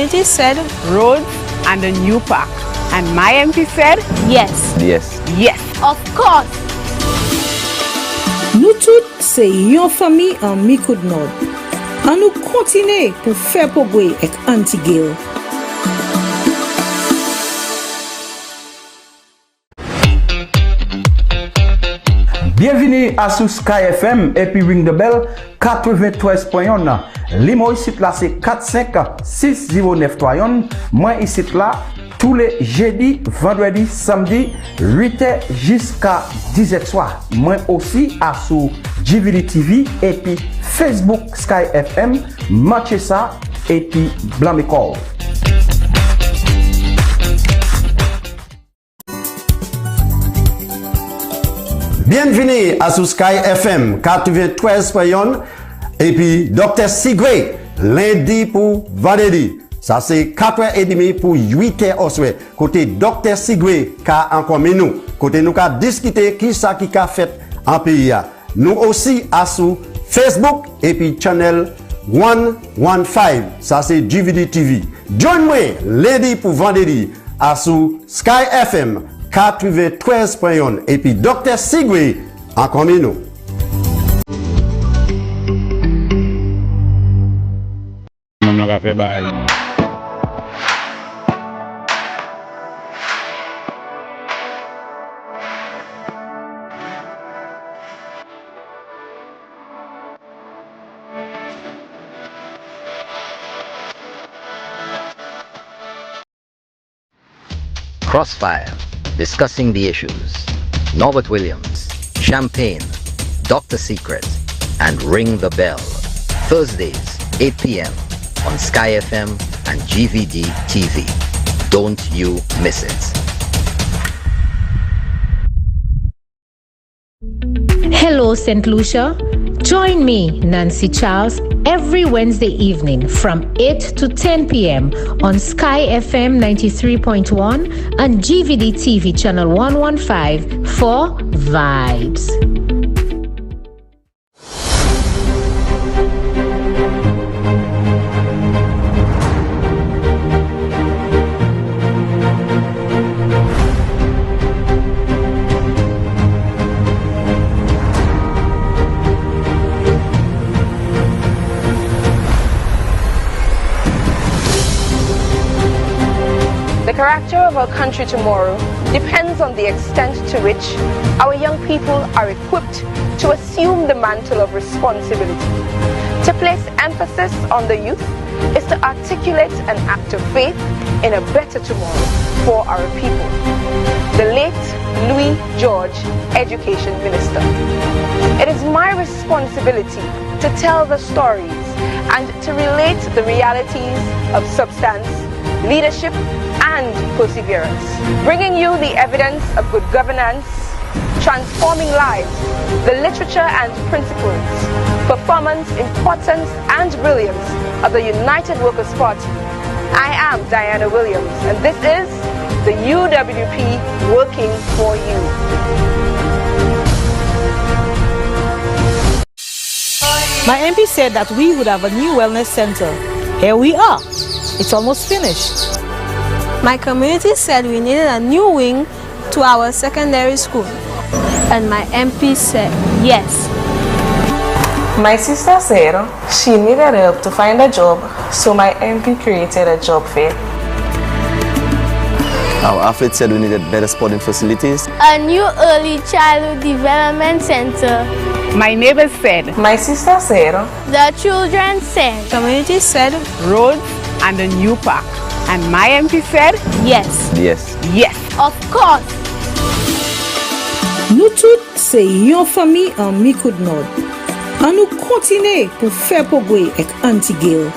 community said roads and a new park. And my MP said yes. Yes. Yes. Of course. Nous tous, c'est une famille en micro de Nord. Et nous continuons pour faire progrès avec Antigel. Bienvenue à sous Sky FM et puis ring the bell 93.1. Limo ici là c'est 456093. Moi ici là tous les jeudis, vendredis, samedi 8h jusqu'à 10h soir. Moi aussi à sous JVD TV et puis Facebook Sky FM, matchez ça et puis blanc call. Bienvenue à Sky FM 93.1 et puis Dr. Sigwe lundi pour vendredi. Ça c'est 4h30 pour 8h au soir. Côté Dr. Sigwe qu'a encore nous. Côté nous qu'a discuter qui ça qui a fait en pays. Nous aussi à sous Facebook et puis channel 115. Ça c'est JVD TV. Join-moi lundi pour vendredi à sous Sky FM 93.1 et puis Dr. Sigwe encore nous. Crossfire, discussing the issues. Norbert Williams, Champagne, Dr. Secret, and Ring the Bell. Thursdays, 8 p.m. on Sky FM and GVD TV. Don't you miss it. Hello, St Lucia. Join me, Nancy Charles, every Wednesday evening from 8 to 10 p.m. on Sky FM 93.1 and GVD TV channel 115 for Vibes. The character of our country tomorrow depends on the extent to which our young people are equipped to assume the mantle of responsibility. To place emphasis on the youth is to articulate an act of faith in a better tomorrow for our people. The late Louis George, Education Minister. It is my responsibility to tell the stories and to relate the realities of substance, leadership, and perseverance, bringing you the evidence of good governance, transforming lives, the literature and principles, performance, importance, and brilliance of the United Workers' Party. I am Diana Williams, and this is the UWP Working for You. My MP said that we would have a new wellness center. Here we are. It's almost finished. My community said we needed a new wing to our secondary school. And my MP said yes. My sister said she needed help to find a job, so my MP created a job fair. Our athlete said we needed better sporting facilities. A new early childhood development center. My neighbors said. My sister said. The children said. Community said roads and a new park. And my MP said yes. Yes. Yes. Of course. Nous tous, c'est une famille en micro de Nord. Et nous continuons pour faire progrès avec Antigel.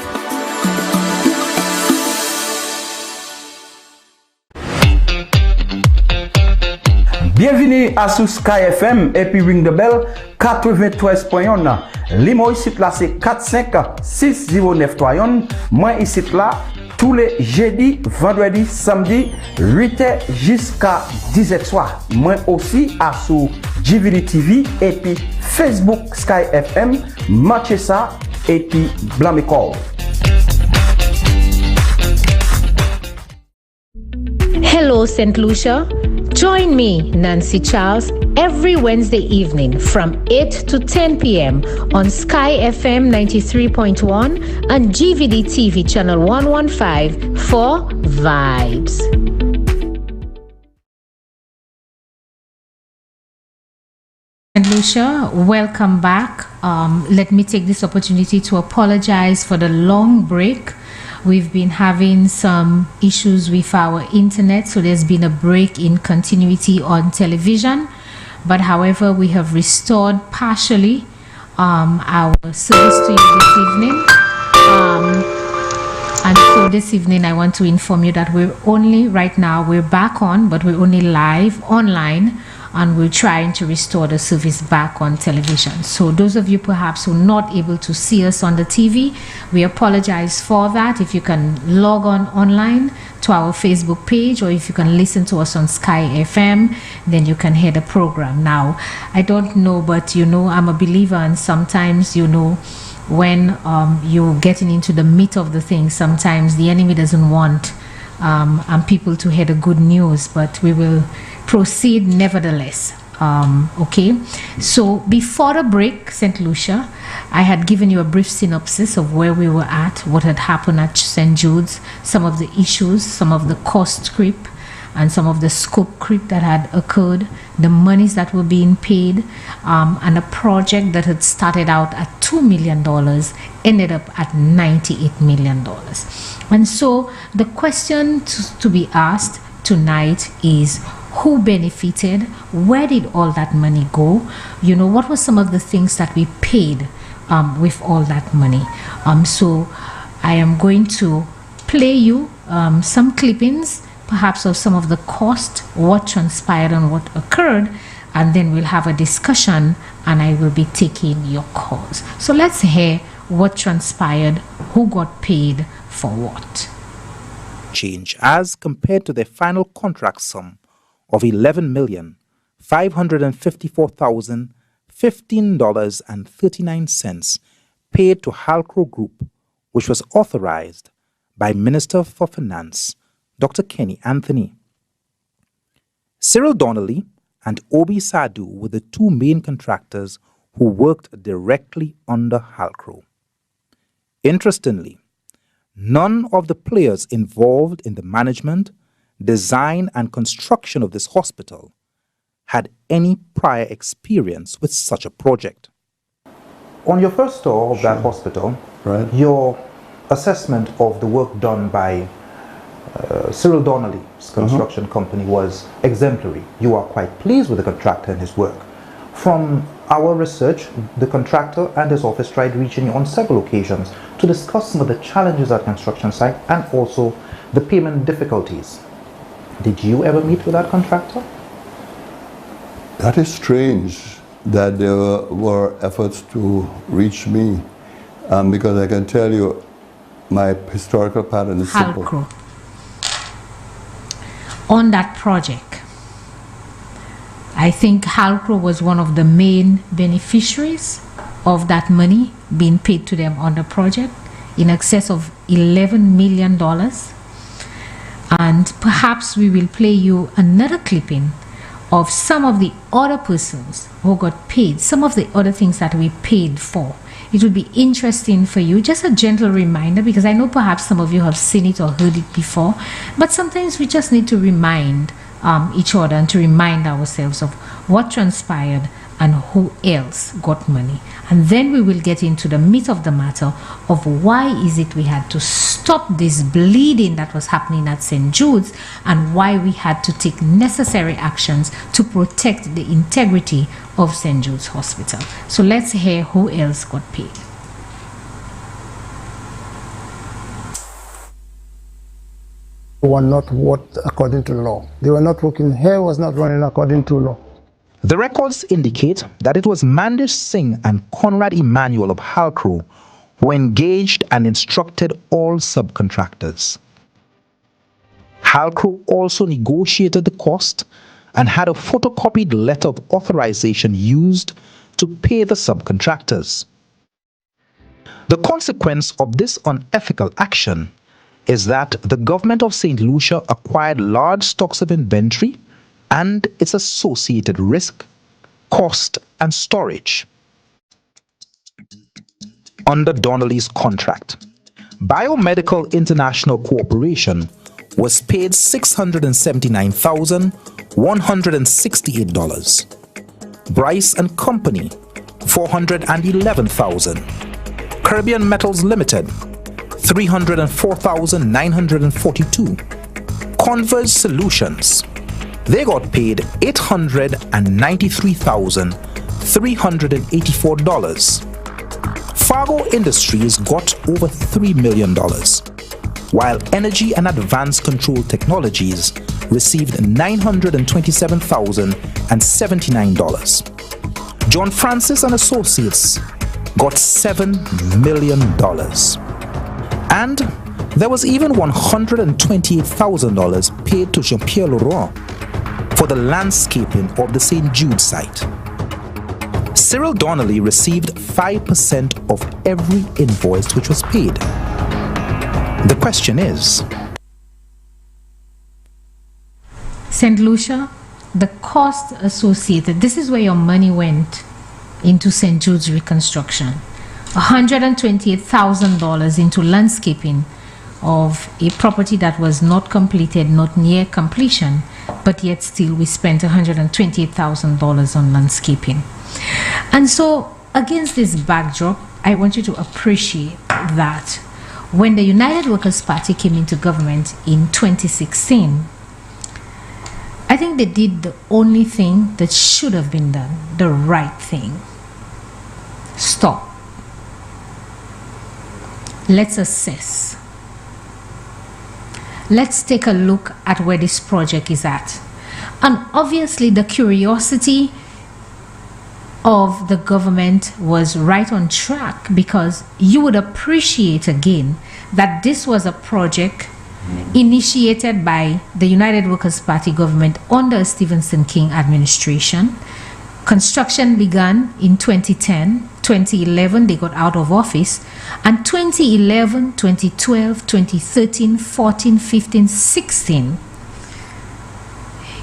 Bienvenue à sous Sky FM et puis ring the bell 93.1. Limo ici là c'est 456093. Moi ici là tous les jeudis, vendredis, samedi 8h jusqu'à 10h soir. Moi aussi à sous JVD TV et puis Facebook Sky FM, matchez ça et puis blanc call. Hello, St Lucia. Join me, Nancy Charles, every Wednesday evening from 8 to 10 p.m. on Sky FM 93.1 and GVD TV channel 115 for Vibes. St Lucia, welcome back. Let me take this opportunity to apologize for the long break. We've been having some issues with our internet, so there's been a break in continuity on television. But however, we have restored partially our service to you this evening. And so this evening, I want to inform you that we're back on, but we're only live online, and we're trying to restore the service back on television. So those of you perhaps who are not able to see us on the TV, we apologize for that. If you can log on online to our Facebook page, or if you can listen to us on Sky FM, then you can hear the program. Now, I don't know, but I'm a believer, and sometimes, when you're getting into the meat of the thing, sometimes the enemy doesn't want people to hear the good news, but we will proceed nevertheless. Okay, so before the break, St. Lucia, I had given you a brief synopsis of where we were at, what had happened at St. Jude's, some of the issues, some of the cost creep, and some of the scope creep that had occurred, the monies that were being paid, and a project that had started out at $2 million ended up at $98 million. And so the question to be asked tonight is, who benefited? Where did all that money go? What were some of the things that we paid with all that money? So I am going to play you some clippings, perhaps of some of the cost, what transpired and what occurred, and then we'll have a discussion, and I will be taking your calls. So let's hear what transpired, who got paid for what. Change as compared to their final contract sum of $11,554,015.39 paid to Halcro Group, which was authorized by Minister for Finance, Dr. Kenny Anthony. Cyril Donnelly and Obi Sadu were the two main contractors who worked directly under Halcro. Interestingly, none of the players involved in the management, design, and construction of this hospital had any prior experience with such a project. On your first tour of that hospital, your assessment of the work done by Cyril Donnelly's construction company was exemplary. You are quite pleased with the contractor and his work. From our research, the contractor and his office tried reaching you on several occasions to discuss some of the challenges at construction site and also the payment difficulties. Did you ever meet with that contractor? That is strange that there were efforts to reach me, because I can tell you my historical pattern is simple. Halcro. On that project, I think Halcro was one of the main beneficiaries of that money being paid to them on the project, in excess of $11 million. And perhaps we will play you another clipping of some of the other persons who got paid, some of the other things that we paid for. It would be interesting for you, just a gentle reminder, because I know perhaps some of you have seen it or heard it before, but sometimes we just need to remind each other and to remind ourselves of what transpired and who else got money. And then we will get into the meat of the matter of why is it we had to stop this bleeding that was happening at St. Jude's, and why we had to take necessary actions to protect the integrity of St. Jude's Hospital. So let's hear who else got paid. Were not worked according to law. They were not working. Hair was not running according to law. The records indicate that it was Mandish Singh and Conrad Emmanuel of Halcro who engaged and instructed all subcontractors. Halcro also negotiated the cost and had a photocopied letter of authorization used to pay the subcontractors. The consequence of this unethical action is that the government of St. Lucia acquired large stocks of inventory and its associated risk, cost, and storage. Under Donnelly's contract, Biomedical International Corporation was paid $679,168. Bryce and Company, $411,000. Caribbean Metals Limited, $304,942. Converge Solutions, they got paid $893,384. Fargo Industries got over $3 million, while Energy and Advanced Control Technologies received $927,079. John Francis and Associates got $7 million. And there was even $128,000 paid to Jean-Pierre Laurent for the landscaping of the St. Jude site. Cyril Donnelly received 5% of every invoice which was paid. The question is, St. Lucia, the cost associated, this is where your money went into St. Jude's reconstruction. $128,000 into landscaping of a property that was not completed, not near completion, but yet still we spent $128,000 on landscaping. And so against this backdrop, I want you to appreciate that when the United Workers' Party came into government in 2016, I think they did the only thing that should have been done, the right thing. Stop. Let's assess. Let's take a look at where this project is at. And obviously the curiosity of the government was right on track, because you would appreciate again that this was a project initiated by the United Workers' Party government under Stephenson King administration. Construction began in 2010, 2011 they got out of office, and 2011, 2012, 2013, 14, 15, 16,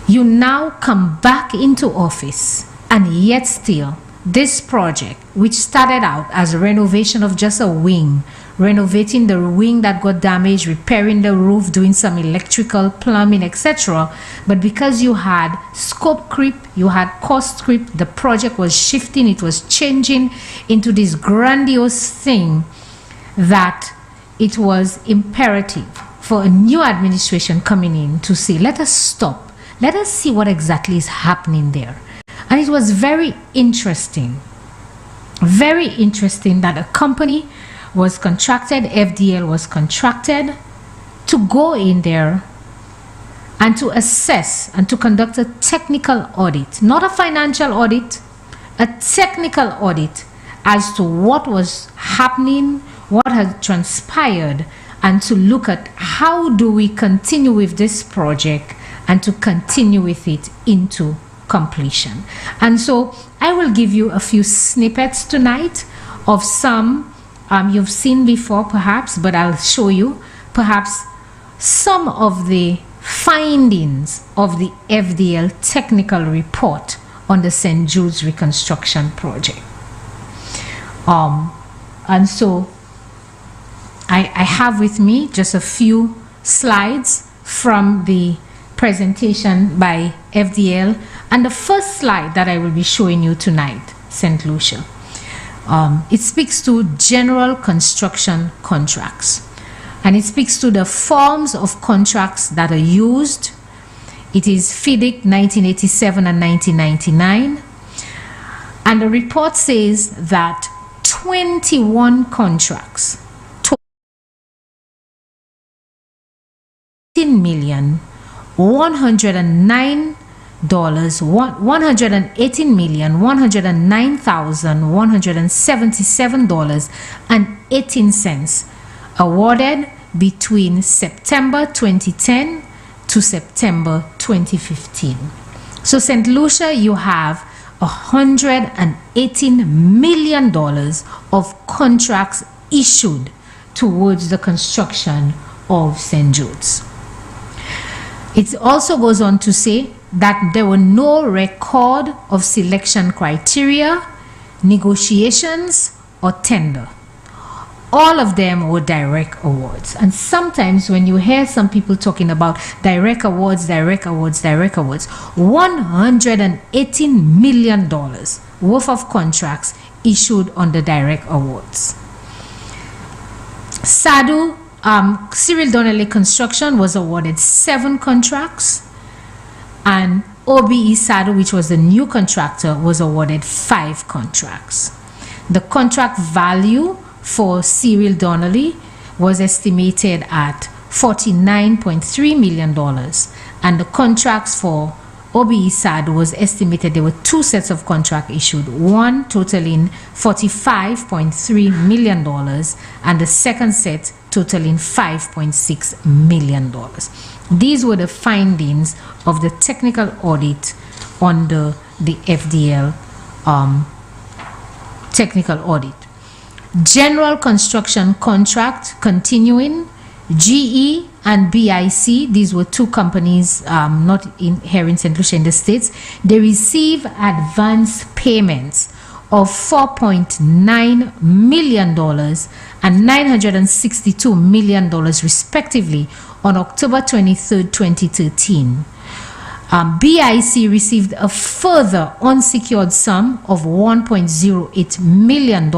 you now come back into office, and yet still this project, which started out as a renovation of just a wing, renovating the wing that got damaged, repairing the roof, doing some electrical, plumbing, etc. But because you had scope creep, you had cost creep, the project was shifting, it was changing into this grandiose thing that it was imperative for a new administration coming in to say, let us stop, let us see what exactly is happening there. And it was very interesting that a company was contracted, FDL was contracted to go in there and to assess and to conduct a technical audit, not a financial audit, a technical audit as to what was happening, what had transpired, and to look at how do we continue with this project and to continue with it into completion. And so I will give you a few snippets tonight of some you've seen before perhaps, but I'll show you perhaps some of the findings of the FDL technical report on the St. Jude's reconstruction project. And so I have with me just a few slides from the presentation by FDL, and the first slide that I will be showing you tonight, St. Lucia. It speaks to general construction contracts, and it speaks to the forms of contracts that are used. It is FIDIC 1987 and 1999, and the report says that 21 contracts, $118,109,177.18 awarded between September 2010 to September 2015. So St. Lucia, you have $118 million of contracts issued towards the construction of St. Jude's. It also goes on to say that there were no record of selection criteria, negotiations, or tender. All of them were direct awards. And sometimes when you hear some people talking about direct awards, $118 million worth of contracts issued under direct awards. Cyril Donnelly Construction was awarded 7 contracts, and OBE Sado, which was the new contractor, was awarded 5 contracts. The contract value for Cyril Donnelly was estimated at $49.3 million, and the contracts for OBE Sado was estimated, there were 2 sets of contract issued, one totaling $45.3 million and the second set totaling $5.6 million. These were the findings of the technical audit under the FDL technical audit. General construction contract continuing, GE and BIC, these were 2 companies not in here in St. Lucia in the States. They receive advance payments of $4.9 million and $962 million respectively on October 23, 2013. BIC received a further unsecured sum of $1.08 million,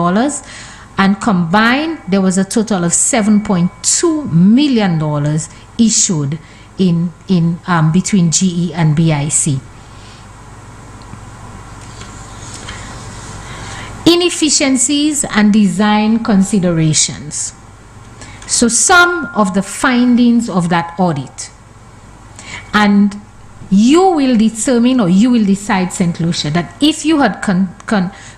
and combined there was a total of $7.2 million issued in between GE and BIC. Inefficiencies and design considerations. So some of the findings of that audit, and you will determine, or you will decide, St. Lucia, that if you had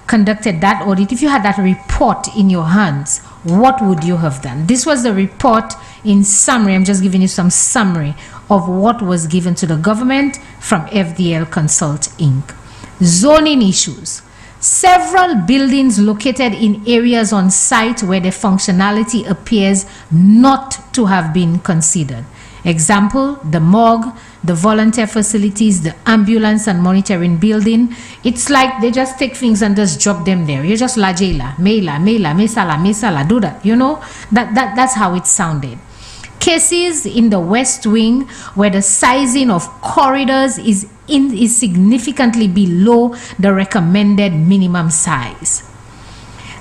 conducted that audit, if you had that report in your hands, what would you have done? This was the report in summary. I'm just giving you some summary of what was given to the government from FDL Consult Inc. Zoning issues. Several buildings located in areas on site where the functionality appears not to have been considered. Example, the morgue, the volunteer facilities, the ambulance and monitoring building. It's like they just take things and just drop them there. You just la jela, mesala, do that. You know, that's how it sounded. Cases in the West Wing where the sizing of corridors is significantly below the recommended minimum size.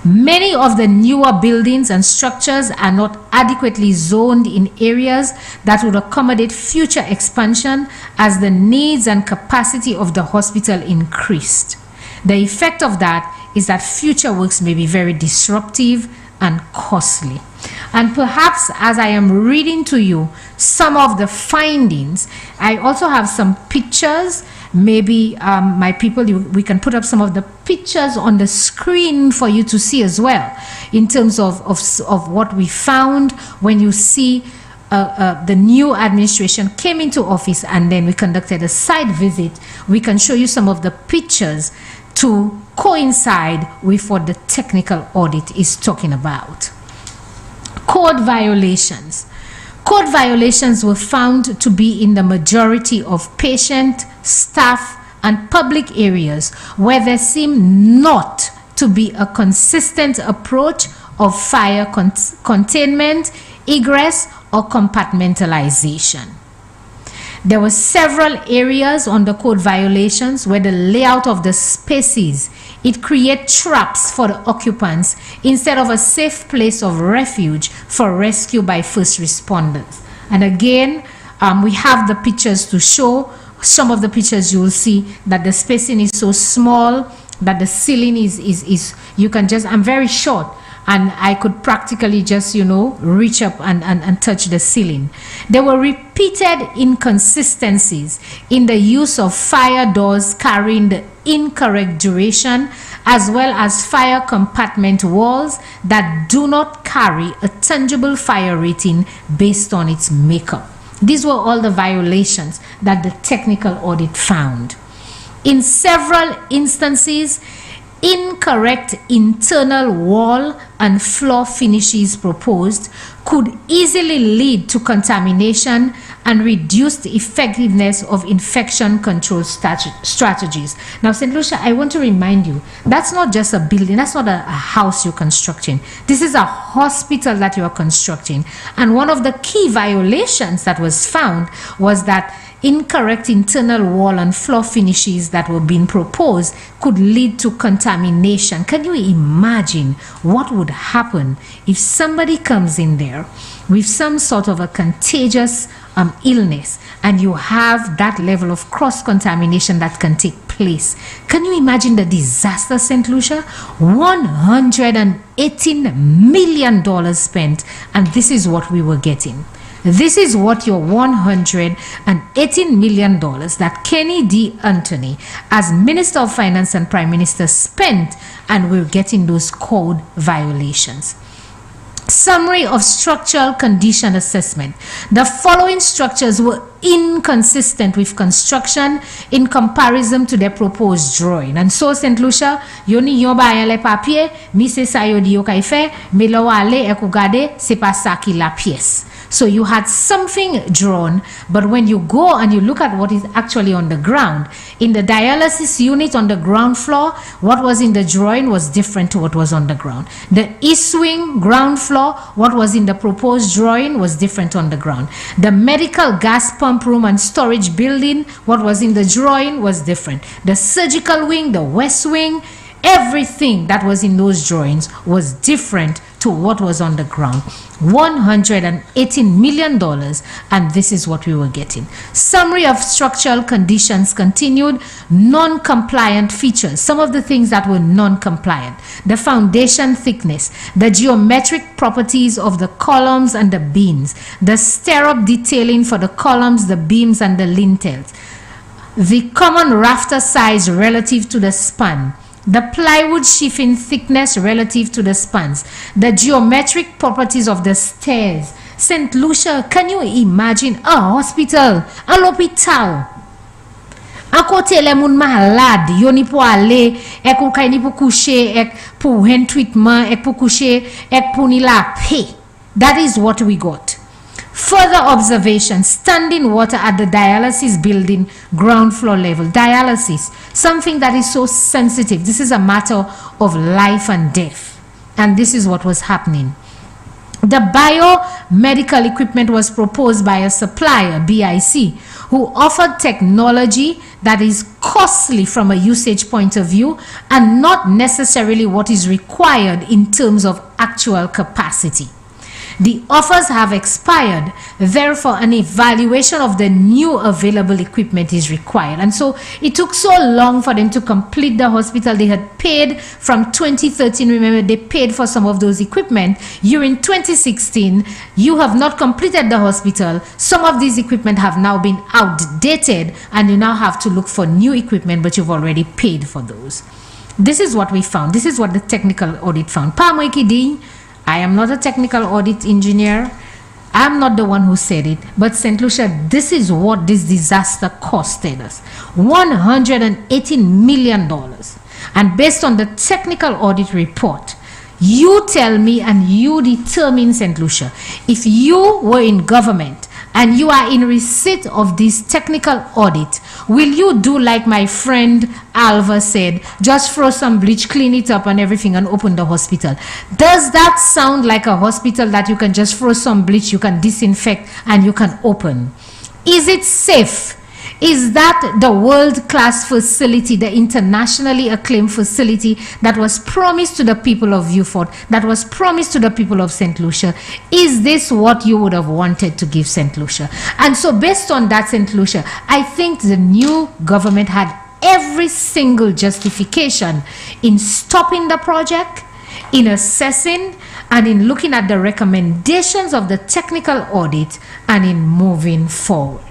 Many of the newer buildings and structures are not adequately zoned in areas that would accommodate future expansion as the needs and capacity of the hospital increased. The effect of that is that future works may be very disruptive and costly. And perhaps as I am reading to you some of the findings, I also have some pictures. Maybe my people, we can put up some of the pictures on the screen for you to see as well, in terms of what we found when you see the new administration came into office, and then we conducted a site visit. We can show you some of the pictures to coincide with what the technical audit is talking about. Code violations. Code violations were found to be in the majority of patient, staff, and public areas where there seemed not to be a consistent approach of fire containment, egress, or compartmentalization. There were several areas on the code violations where the layout of the spaces, it created traps for the occupants instead of a safe place of refuge for rescue by first responders. And again, we have the pictures to show. Some of the pictures you will see that the spacing is so small that the ceiling is you can just, I'm very short, and I could practically just, you know, reach up and touch the ceiling. There were repeated inconsistencies in the use of fire doors carrying the incorrect duration, as well as fire compartment walls that do not carry a tangible fire rating based on its makeup. These were all the violations that the technical audit found. In several instances, incorrect internal wall and floor finishes proposed could easily lead to contamination and reduce the effectiveness of infection control strategies. Now, St. Lucia, I want to remind you, that's not just a building, that's not a house you're constructing. This is a hospital that you are constructing. And one of the key violations that was found was that incorrect internal wall and floor finishes that were being proposed could lead to contamination. Can you imagine what would happen if somebody comes in there with some sort of a contagious illness and you have that level of cross-contamination that can take place? Can you imagine the disaster, St. Lucia? $118 million spent, and this is what we were getting. This is what your $118 million that Kenny D. Anthony, as Minister of Finance and Prime Minister, spent, and we're getting those code violations. Summary of structural condition assessment. The following structures were inconsistent with construction in comparison to the proposed drawing. And so, St. Lucia, yoni yon ba yon le papier, mi se sa yo di yo kay fe, me lo wale e kou gade, se pa sa ki la pièce. So you had something drawn, but when you go and you look at what is actually on the ground, in the dialysis unit on the ground floor, what was in the drawing was different to what was on the ground. The east wing ground floor, what was in the proposed drawing was different on the ground. The medical gas pump room and storage building, what was in the drawing was different. The surgical wing, the west wing, everything that was in those drawings was different to what was on the ground. $118 million, and this is what we were getting. Summary of structural conditions continued. Non-compliant features, some of the things that were non-compliant: the foundation thickness, the geometric properties of the columns and the beams, the stirrup detailing for the columns, the beams, and the lintels, the common rafter size relative to the span, the plywood sheathing thickness relative to the spans, the geometric properties of the stairs. St. Lucia, can you imagine a hospital, a l'hôpital? À côté les moun malade, yo ni pou aller, ek ou kay ni pou coucher, ek pou hen treatment, ek pou coucher, ek pou ni la paix. That is what we got. Further observation: standing water at the dialysis building ground floor level. Dialysis, something that is so sensitive. This is a matter of life and death. And this is what was happening. The biomedical equipment was proposed by a supplier, BIC, who offered technology that is costly from a usage point of view and not necessarily what is required in terms of actual capacity. The offers have expired, therefore an evaluation of the new available equipment is required. And so it took so long for them to complete the hospital. They had paid from 2013, remember, they paid for some of those equipment. You're in 2016, you have not completed the hospital. Some of these equipment have now been outdated, and you now have to look for new equipment, but you've already paid for those. This is what we found. This is what the technical audit found. I am not a technical audit engineer. I'm not the one who said it. But St. Lucia, this is what this disaster costed us. $118 million. And based on the technical audit report, you tell me and you determine, St. Lucia, if you were in government and you are in receipt of this technical audit, will you do like my friend Alva said, just throw some bleach, clean it up and everything and open the hospital? Does that sound like a hospital that you can just throw some bleach, you can disinfect and you can open? Is it safe? Is that the world-class facility, the internationally acclaimed facility that was promised to the people of Beaufort, that was promised to the people of St. Lucia? Is this what you would have wanted to give St. Lucia? And so based on that, St. Lucia, I think the new government had every single justification in stopping the project, in assessing, and in looking at the recommendations of the technical audit, and in moving forward.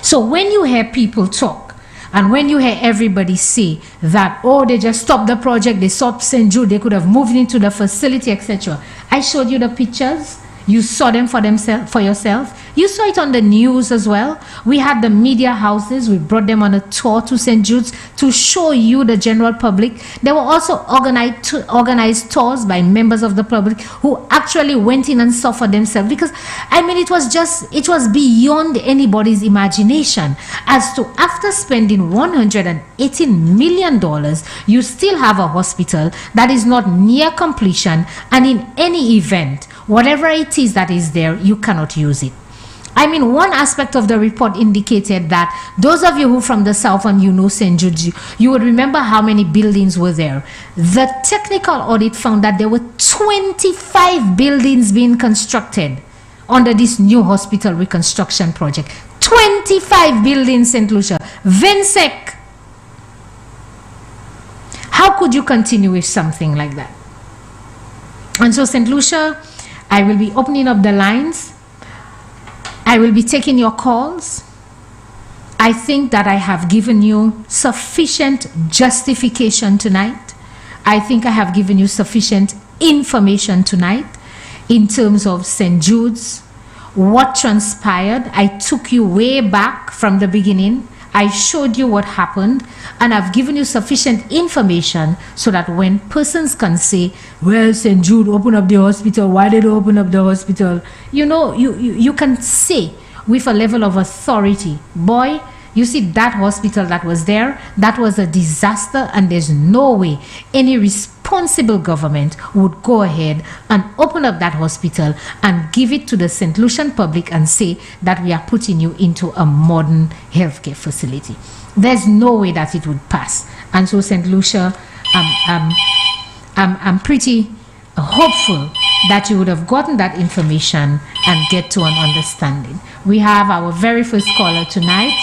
So when you hear people talk, and when you hear everybody say that, oh, they just stopped the project, they stopped St. Jude, they could have moved into the facility, etc. I showed you the pictures. You saw them for yourself. You saw it on the news as well. We had the media houses. We brought them on a tour to St. Jude's to show you, the general public. There were also organized tours by members of the public who actually went in and saw for themselves. Because, I mean, it was beyond anybody's imagination as to, after spending $118 million, you still have a hospital that is not near completion, and in any event, whatever it is that is there, you cannot use it. I mean, one aspect of the report indicated that those of you who from the south and you know St. Jude, you would remember how many buildings were there. The technical audit found that there were 25 buildings being constructed under this new hospital reconstruction project. 25 buildings, St. Lucia. Vinsec. How could you continue with something like that? And so, St. Lucia, I will be opening up the lines. I will be taking your calls. I think that I have given you sufficient justification tonight. I think I have given you sufficient information tonight in terms of St. Jude's, what transpired. I took you way back from the beginning. I showed you what happened, and I've given you sufficient information so that when persons can say, well, St. Jude opened up the hospital, why did they open up the hospital? You know, you can say with a level of authority, boy, you see that hospital that was there, that was a disaster, and there's no way any responsible government would go ahead and open up that hospital and give it to the St. Lucian public and say that we are putting you into a modern healthcare facility. There's no way that it would pass. And so, St. Lucia, I'm pretty hopeful that you would have gotten that information and get to an understanding. We have our very first caller tonight.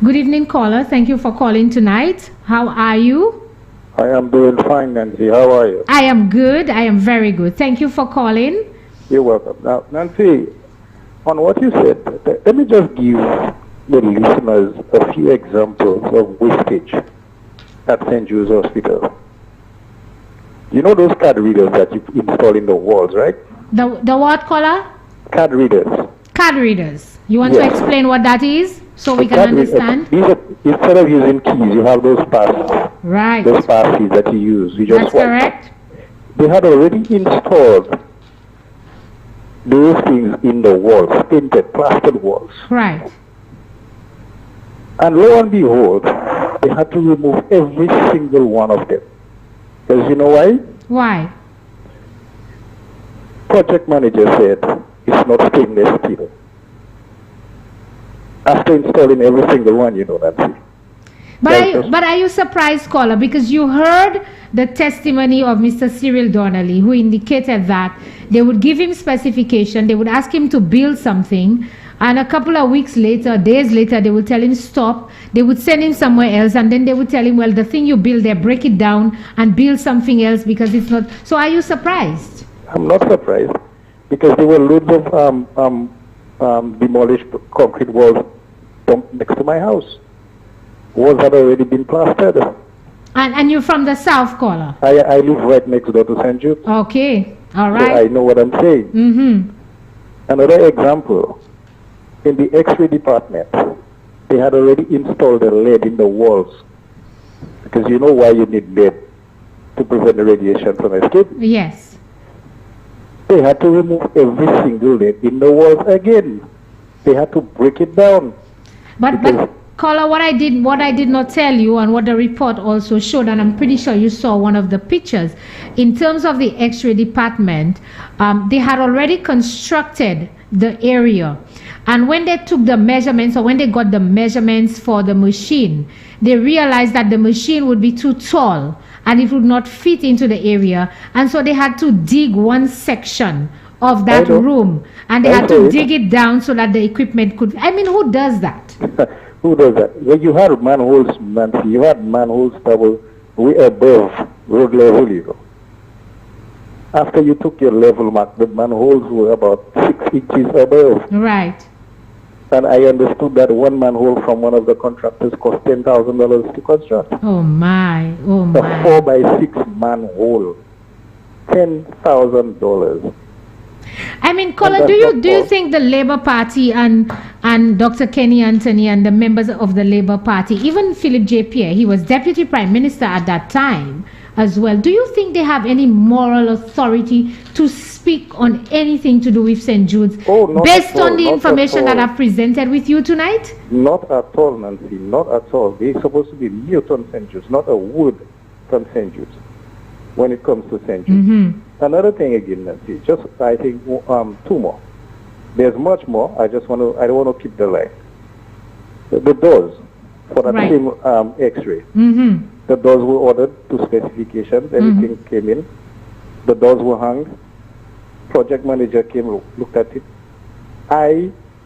Good evening, caller. Thank you for calling tonight. How are you? I am doing fine, Nancy. How are you? I am good. I am very good. Thank you for calling. You're welcome. Now, Nancy, on what you said, let me just give the listeners a few examples of wastage at St. Jude's Hospital. You know those card readers that you install in the walls, right? The what, caller? Card readers. Card readers. You want to explain what that is so we can understand? Instead of using keys, you have those passes. Right. Those passes that you use. You just That's correct. They had already installed those things in the walls, painted, plastered walls. Right. And lo and behold, they had to remove every single one of them. Because you know why? Why? Project manager said it's not stainless steel. After installing every single one, you know, Nancy. But are you surprised, caller? Because you heard the testimony of Mr. Cyril Donnelly, who indicated that they would give him specification, they would ask him to build something, and a couple of weeks later, days later, they would tell him stop. They would send him somewhere else, and then they would tell him, well, the thing you build there, break it down and build something else because it's not. So are you surprised? I'm not surprised, because there were loads of demolished concrete walls dumped next to my house. Walls had already been plastered. And you're from the south, caller? I live right next door to St. Jude. Okay, all right. So I know what I'm saying. Mm-hmm. Another example, in the X-ray department, they had already installed a lead in the walls. Because you know why you need lead? To prevent the radiation from escape? Yes. They had to remove every single lead in the walls again. They had to break it down. But caller, what I did not tell you, and what the report also showed, and I'm pretty sure you saw one of the pictures, in terms of the X-ray department, they had already constructed the area, and when they took the measurements, or when they got the measurements for the machine, they realized that the machine would be too tall and it would not fit into the area, and so they had to dig one section of that room, and they had to dig it down so that the equipment could. I mean, who does that? Who does that? Well, you had manholes, Nancy. You had manholes that were way above road level, you know. After you took your level mark, the manholes were about 6 inches above. Right. And I understood that one manhole from one of the contractors cost $10,000 to construct. Oh my, oh my. A 4x6 manhole. $10,000. I mean, Colin, do you think the Labour Party and Dr. Kenny Anthony and the members of the Labour Party, even Philip J. Pierre, he was Deputy Prime Minister at that time as well, do you think they have any moral authority to speak on anything to do with St. Jude's based on the information that I've presented with you tonight? Not at all, Nancy, not at all. They're supposed to be mute on St. Jude's, not a word from St. Jude's when it comes to St. Jude's. Another thing again, Nancy, just I think two more. There's much more. I don't want to keep the line. The doors for that same X-ray. The doors were ordered to specifications. Everything came in. The doors were hung. Project manager came, looked at it.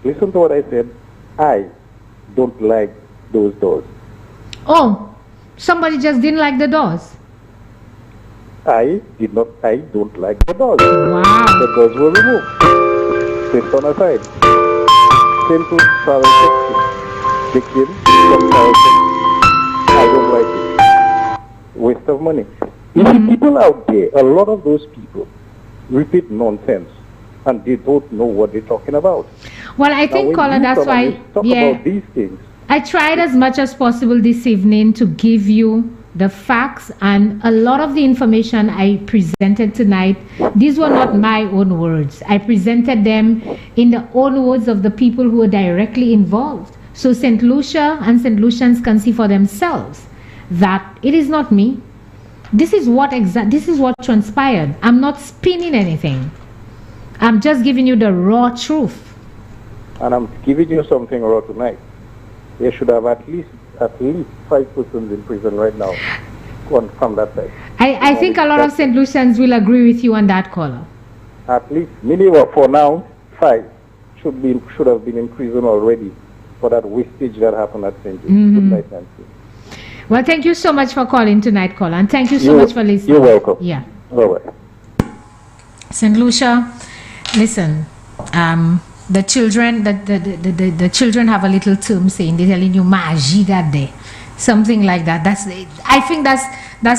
Listen to what I said. I don't like those doors. Oh, somebody just didn't like the doors. I don't like the doors. Wow. The doors were removed. Placed on a side. Same to travel section. They came from travel section. I don't like it. Waste of money. You see, people out there, a lot of those people repeat nonsense and they don't know what they're talking about. Well, I think, Colin, that's why, about these things. I tried as much as possible this evening to give you the facts, and a lot of the information I presented tonight, these were not my own words. I presented them in the own words of the people who were directly involved. So St. Lucia and St. Lucians can see for themselves that it is not me. This is what transpired. I'm not spinning anything. I'm just giving you the raw truth. And I'm giving you something raw tonight. They should have at least 5 persons in prison right now from that side. I think a lot of St. Lucians will agree with you on that, caller. At least, minimum for now, 5 should have been in prison already for that wastage that happened at St. Jude. Good night, Nancy. Well, thank you so much for calling tonight, caller, and thank you so much for listening. You're welcome. Yeah. Bye-bye. St. Lucia, listen, the children have a little term saying, they're telling you magie that day, something like that. I think that's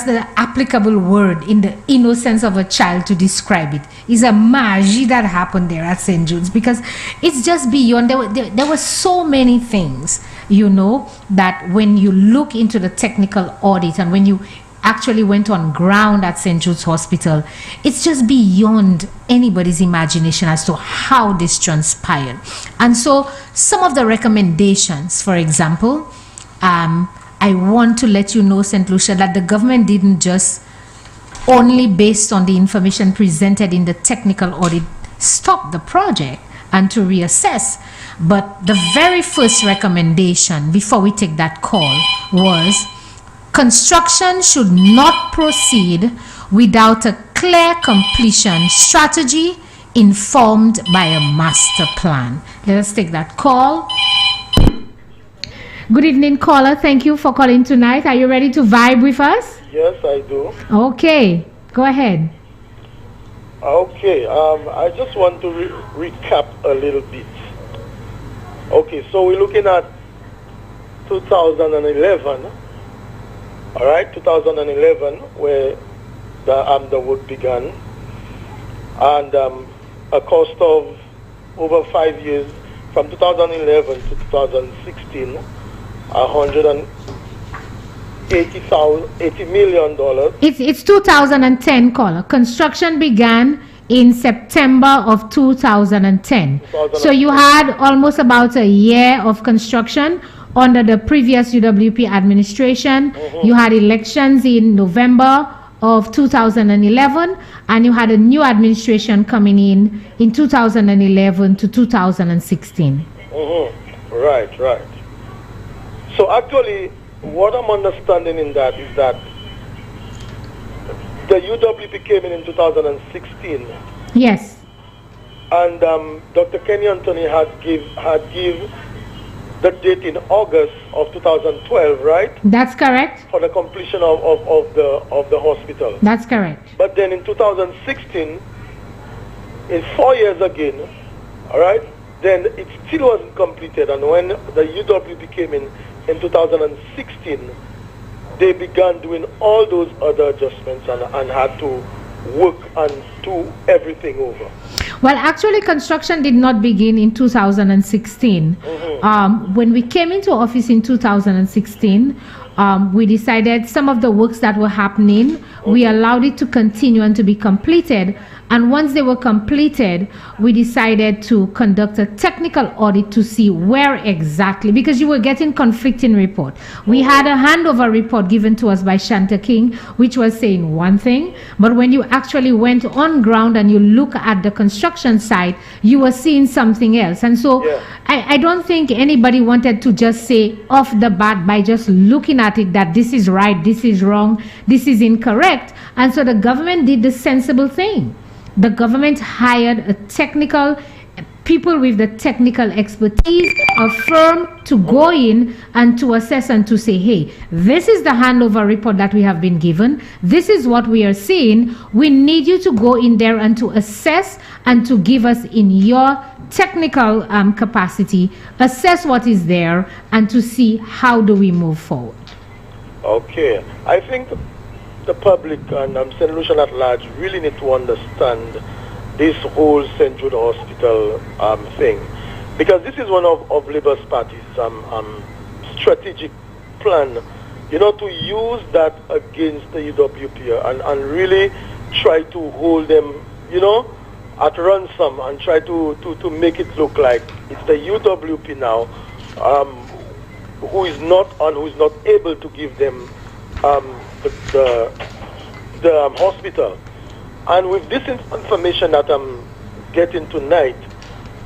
the applicable word in the innocence of a child to describe it. It's a magie that happened there at St. Jude's, because it's just beyond. There were so many things, that when you look into the technical audit and when you actually went on ground at St. Jude's Hospital, it's just beyond anybody's imagination as to how this transpired. And so some of the recommendations, for example, I want to let you know, St. Lucia, that the government didn't just only based on the information presented in the technical audit stop the project and to reassess. But the very first recommendation before we take that call was construction should not proceed without a clear completion strategy informed by a master plan. Let us take that call. Good evening, caller. Thank you for calling tonight. Are you ready to vibe with us? Yes, I do. Okay, go ahead. Okay, I just want to recap a little bit. Okay, so we're looking at 2011. All right, 2011, where the work began, and a cost of over 5 years, from 2011 to 2016, $180 million. It's 2010, caller. Construction began in September of 2010. So you had almost about a year of construction under the previous UWP administration. You had elections in November of 2011, and you had a new administration coming in 2011 to 2016. Right. So actually, what I'm understanding in that is that the UWP came in 2016. Yes. And Dr. Kenny Anthony had give the date in August of 2012, right? That's correct. For the completion of the hospital. That's correct. But then in 2016, in 4 years again, all right, then it still wasn't completed. And when the UWP came in 2016, they began doing all those other adjustments and had to work and do everything over? Well, actually, construction did not begin in 2016. When we came into office in 2016, we decided some of the works that were happening, we allowed it to continue and to be completed. And once they were completed, we decided to conduct a technical audit to see where exactly, because you were getting conflicting report. We had a handover report given to us by Shanta King, which was saying one thing, but when you actually went on ground and you look at the construction site, you were seeing something else. And so I don't think anybody wanted to just say off the bat by just looking at it that this is right, this is wrong, this is incorrect. And so the government did the sensible thing. The government hired a people with the technical expertise, a firm to go in and to assess and to say, hey, this is the handover report that we have been given. This is what we are seeing. We need you to go in there and to assess and to give us in your technical capacity, assess what is there and to see how do we move forward. Okay. I think the public and St. Lucia at large really need to understand this whole St. Jude Hospital thing, because this is one of Labour's party's strategic plan, you know, to use that against the UWP and really try to hold them, you know, at ransom and try to make it look like it's the UWP now who is not able to give them the hospital. And with this information that I'm getting tonight,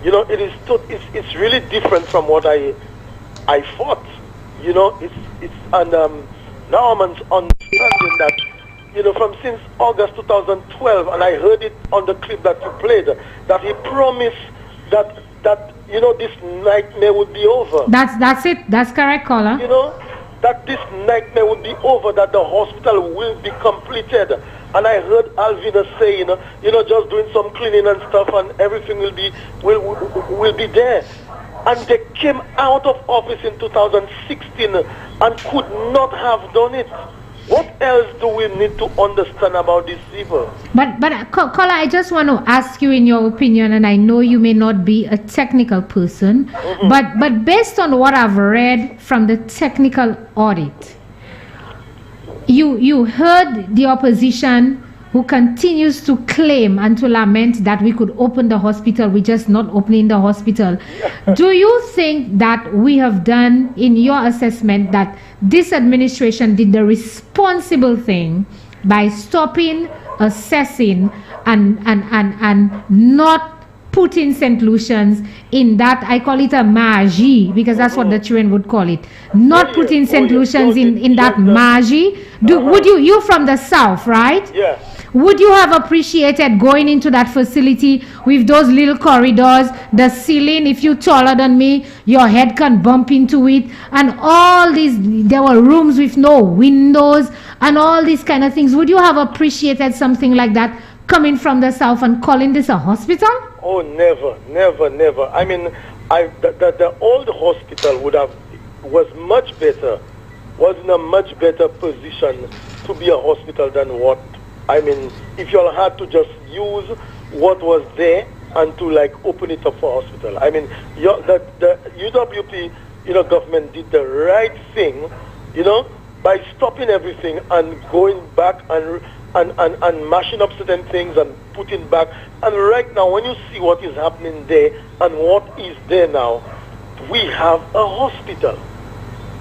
you know, it's really different from what I thought. You know, and now I'm understanding that, you know, from since August 2012, and I heard it on the clip that you played, that he promised that you know, this nightmare would be over. That's it. That's correct, caller. You know, that this nightmare would be over, that the hospital will be completed. And I heard Alvina saying, you know, just doing some cleaning and stuff, and everything will be there. And they came out of office in 2016 and could not have done it. What else do we need to understand about these people? But caller, I just want to ask you in your opinion, and I know you may not be a technical person, but based on what I've read from the technical audit, you heard the opposition who continues to claim and to lament that we could open the hospital, we're just not opening the hospital. Do you think that we have done, in your assessment, that this administration did the responsible thing by stopping, assessing, and not putting St. Lucians in that, I call it a magie, because that's what the children would call it, not putting St. Lucians in that magie? Would you from the south, right? Yeah. Would you have appreciated going into that facility with those little corridors, the ceiling, if you're taller than me, your head can bump into it, and all these, there were rooms with no windows, and all these kind of things? Would you have appreciated something like that coming from the south and calling this a hospital? Oh, never, never, never. I mean, the old hospital was much better, was in a much better position to be a hospital than what, I mean, if you all had to just use what was there and to like open it up for hospital. I mean, the UWP, you know, government did the right thing, you know, by stopping everything and going back and mashing up certain things and putting back. And right now, when you see what is happening there and what is there now, we have a hospital.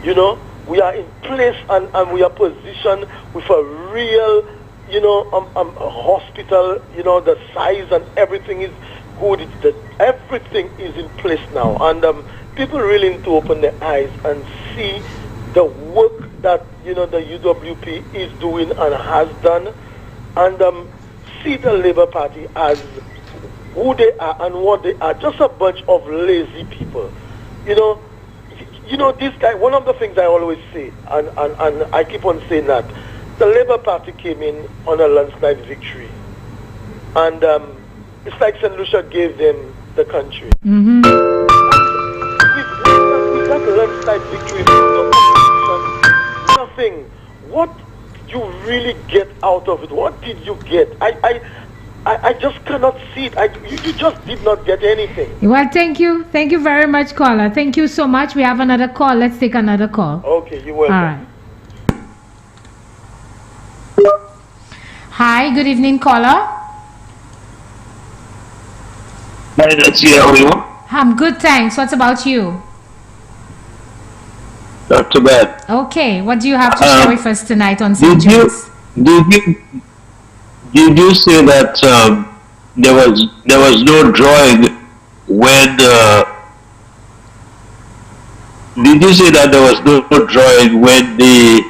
You know, we are in place and we are positioned with a real, you know, a hospital. You know, the size and everything is good. Everything is in place now. And people really need to open their eyes and see the work that, you know, the UWP is doing and has done, and see the Labour Party as who they are and what they are, just a bunch of lazy people. You know, this guy, one of the things I always say, and I keep on saying that, the Labour Party came in on a landslide victory, and it's like St. Lucia gave them the country. Mm-hmm. With that landslide victory, nothing. What you really get out of it? What did you get? I just cannot see it. You just did not get anything. Well, thank you. Thank you very much, caller. Thank you so much. We have another call. Let's take another call. Okay, you're welcome. All right. Hi, good evening, caller. Hi, Nancy, how are you? I'm good, thanks. What about you? Not too bad. Okay, what do you have to share with us tonight on St. Did Jude's? Did you say that there was no drawing when did you say that there was no drawing when the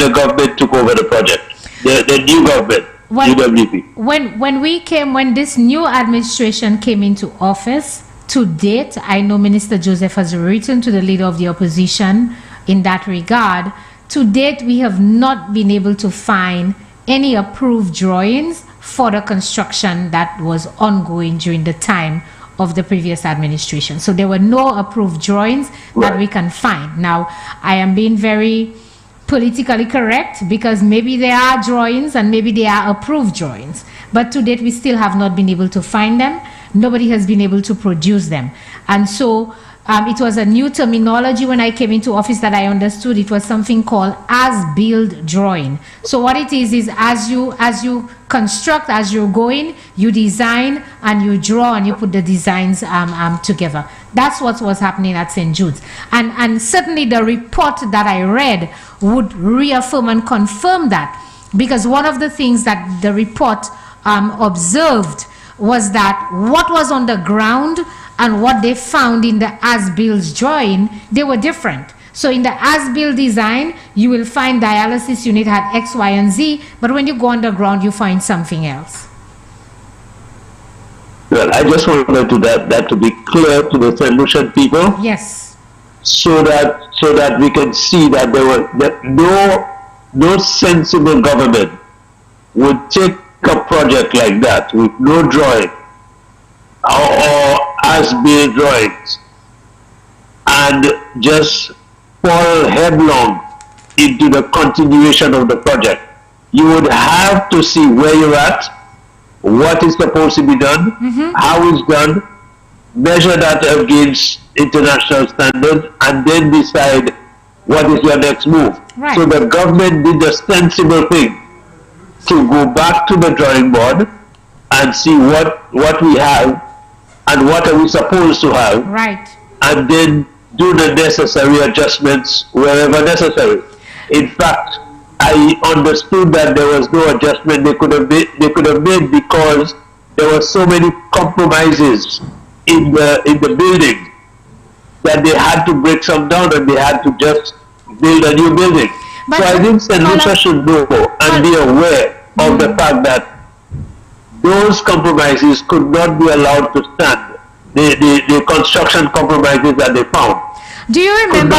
government took over the project, the new government, UWP? When this new administration came into office, to date, I know Minister Joseph has written to the leader of the opposition in that regard. To date, we have not been able to find any approved drawings for the construction that was ongoing during the time of the previous administration. So there were no approved drawings that we can find. Now, I am being very politically correct because maybe there are drawings and maybe they are approved drawings. But to date, we still have not been able to find them. Nobody has been able to produce them. And so it was a new terminology when I came into office that I understood. It was something called as-built drawing. So what it is as you construct, as you're going, you design and you draw and you put the designs together. That's what was happening at St. Jude's. And certainly the report that I read would reaffirm and confirm that, because one of the things that the report observed was that what was on the ground and what they found in the as-built drawing, they were different. So in the as-built design, you will find dialysis unit had X, Y, and Z, but when you go underground, you find something else. Well, I just wanted that to be clear to the St. Lucian people. Yes. So that we can see that no sensible government would take a project like that with no drawing or as-built drawings and just fall headlong into the continuation of the project. You would have to see where you're at, what is supposed to be done, how it's done, measure that against international standards, and then decide what is your next move. Right. So the government did the sensible thing to go back to the drawing board and see what we have and what are we supposed to have, right, and then do the necessary adjustments wherever necessary. In fact, I understood that there was no adjustment they could have made because there were so many compromises in the building that they had to break some down and they had to just build a new building. But so I think St. Lucia should know and be aware of the fact that those compromises could not be allowed to stand. The construction compromises that they found. Do you remember,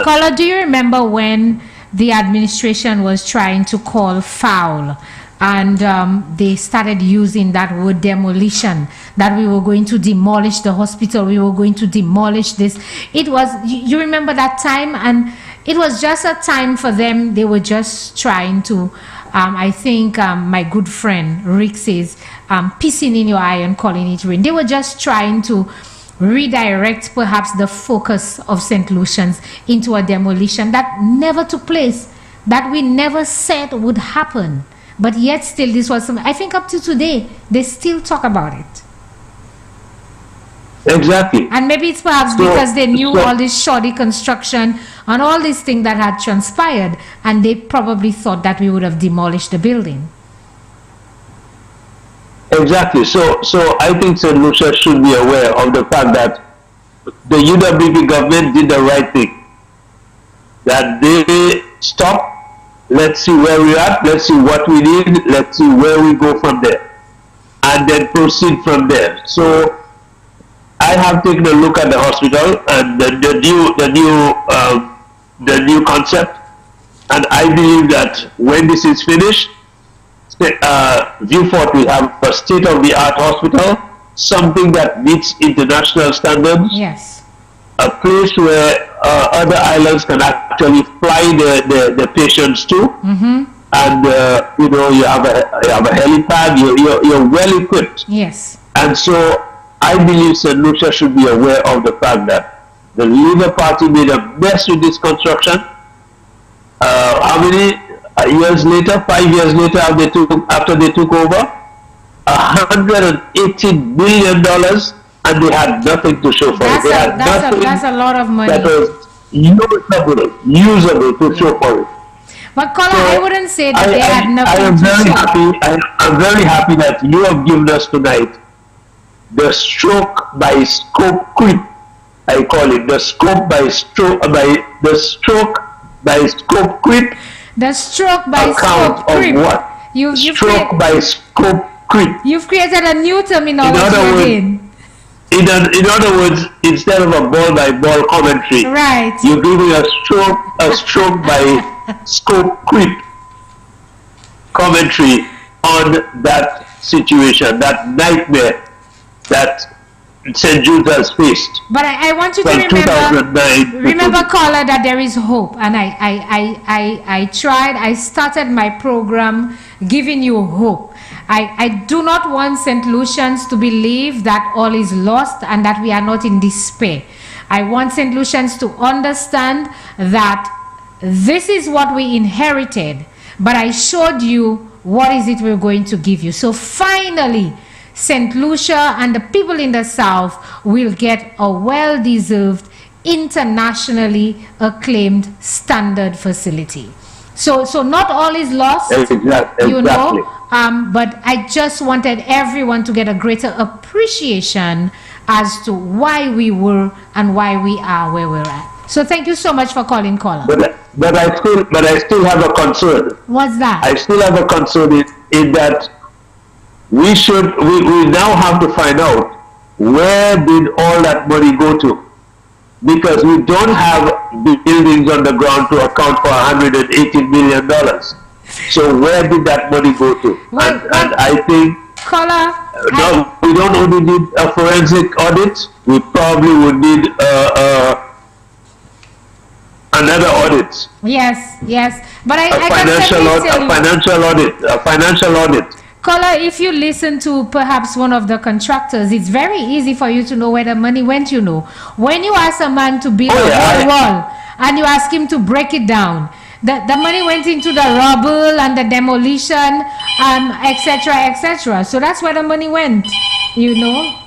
Caller, do you remember when the administration was trying to call foul and they started using that word demolition, that we were going to demolish the hospital, we were going to demolish this? It was, you remember that time? And it was just a time for them, they were just trying to, I think my good friend Rick says, pissing in your eye and calling it rain. They were just trying to redirect perhaps the focus of St. Lucians into a demolition that never took place, that we never said would happen. But yet still this was I think up to today, they still talk about it. Exactly. And maybe it's perhaps because they knew all this shoddy construction and all these things that had transpired, and they probably thought that we would have demolished the building. Exactly. So I think St. Lucia should be aware of the fact that the UWP government did the right thing. That they stop, let's see where we're at, let's see what we need, let's see where we go from there, and then proceed from there. So I have taken a look at the hospital and the new concept, and I believe that when this is finished, Viewport will have a state-of-the-art hospital, something that meets international standards. Yes. a place where other islands can actually fly the patients to. And you know, you have a helipad. You're well equipped. Yes. And so I believe St. Lucia should be aware of the fact that the Labour Party made a mess with this construction. How many years later? 5 years later, after they took over, $180 billion, and they had nothing to show for it. That's a lot of money. That was usable to show for it. But Colin, I wouldn't say that they had nothing I'm very happy that you have given us tonight the stroke by scope creep. I call it the stroke by scope creep. The stroke by scope creep. Of what? Stroke by scope creep. You've created a new terminology. In other words, instead of a ball by ball commentary, right, you're giving a stroke by scope creep commentary on that situation, that nightmare that St. Jude has faced. But I want you to remember, caller, that there is hope. And I started my program giving you hope. I do not want St. Lucians to believe that all is lost and that we are not in despair. I want St. Lucians to understand that this is what we inherited, but I showed you what is it we're going to give you. So finally, St. Lucia and the people in the South will get a well-deserved, internationally acclaimed standard facility. So not all is lost, you know, but I just wanted everyone to get a greater appreciation as to why we were and why we are where we're at. So thank you so much for calling, caller. But I still have a concern. What's that? I still have a concern in that we now have to find out where did all that money go to, because we don't have buildings on the ground to account for $180 million. So where did that money go to? And I think we don't only need a forensic audit. We probably would need another audit. Yes. But a financial audit. Caller, if you listen to perhaps one of the contractors, it's very easy for you to know where the money went, you know. When you ask a man to build a wall and you ask him to break it down, the money went into the rubble and the demolition, etc. So that's where the money went, you know.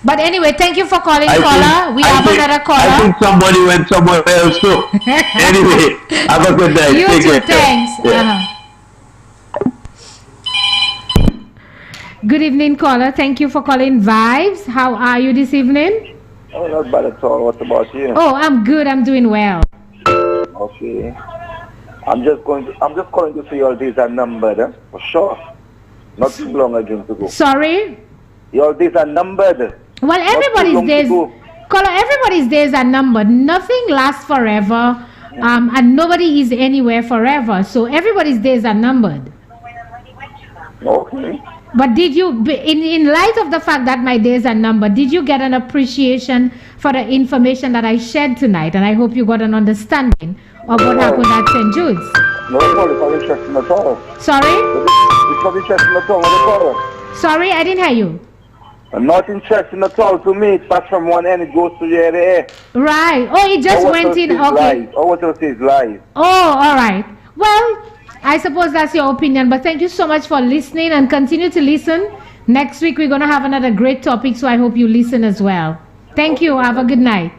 But anyway, thank you for calling, caller. We have another caller. I think somebody went somewhere else too. Anyway, have a good night. You too, thanks. Yeah. Good evening, caller. Thank you for calling Vibes. How are you this evening? Oh, not bad at all. What about you? Oh, I'm good. I'm doing well. Okay. I'm just calling to see all these are numbered, for sure. Not too long again to go. Sorry? All these are numbered. Well, everybody's days, caller, everybody's days are numbered. Nothing lasts forever, and nobody is anywhere forever. So everybody's days are numbered. Okay. But did you, in light of the fact that my days are numbered, did you get an appreciation for the information that I shared tonight? And I hope you got an understanding of what happened at St. Jude's. No, it's not interesting at all. Sorry? It's not interesting at all. Sorry, I didn't hear you. Not interesting at all to me. It passed from one end, it goes to the other. Right. Oh, it just went in. Okay. What else is lies? Oh, all right. Well, I suppose that's your opinion, but thank you so much for listening and continue to listen. Next week, we're going to have another great topic, so I hope you listen as well. Thank you. Have a good night.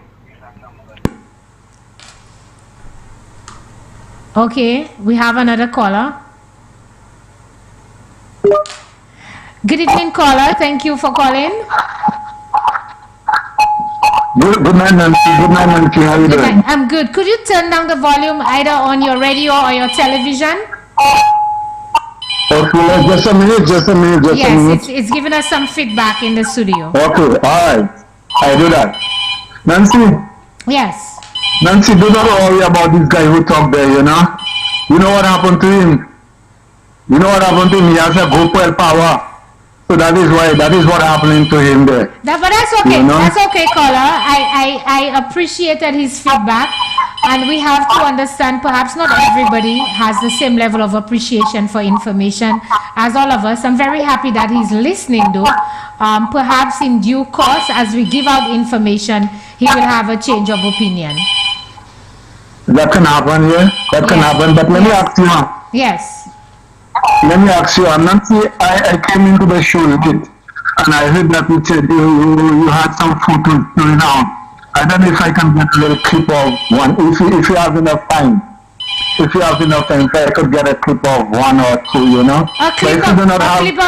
Okay, we have another caller. Good evening, caller. Thank you for calling. Good night, Nancy. Good night, Nancy. How are you doing? I'm good. Could you turn down the volume either on your radio or your television? Okay, just a minute. Yes, it's giving us some feedback in the studio. Okay, all right. I do that. Nancy? Yes. Nancy, do not worry about this guy who talked there, you know? You know what happened to him? He has a Gopal power. So that is what happening to him there. But that's okay. You know? That's okay, caller. I appreciated his feedback, and we have to understand perhaps not everybody has the same level of appreciation for information as all of us. I'm very happy that he's listening though. Perhaps in due course, as we give out information, he will have a change of opinion. That can happen, yeah. That can happen. But let me ask you. Yes. Let me ask you, Nancy, I came into the show late, and I heard that you said you had some photos going on. I don't know if I can get a little clip of one, if you have enough time. If you have enough time, if I could get a clip of one or two, you know. A clip of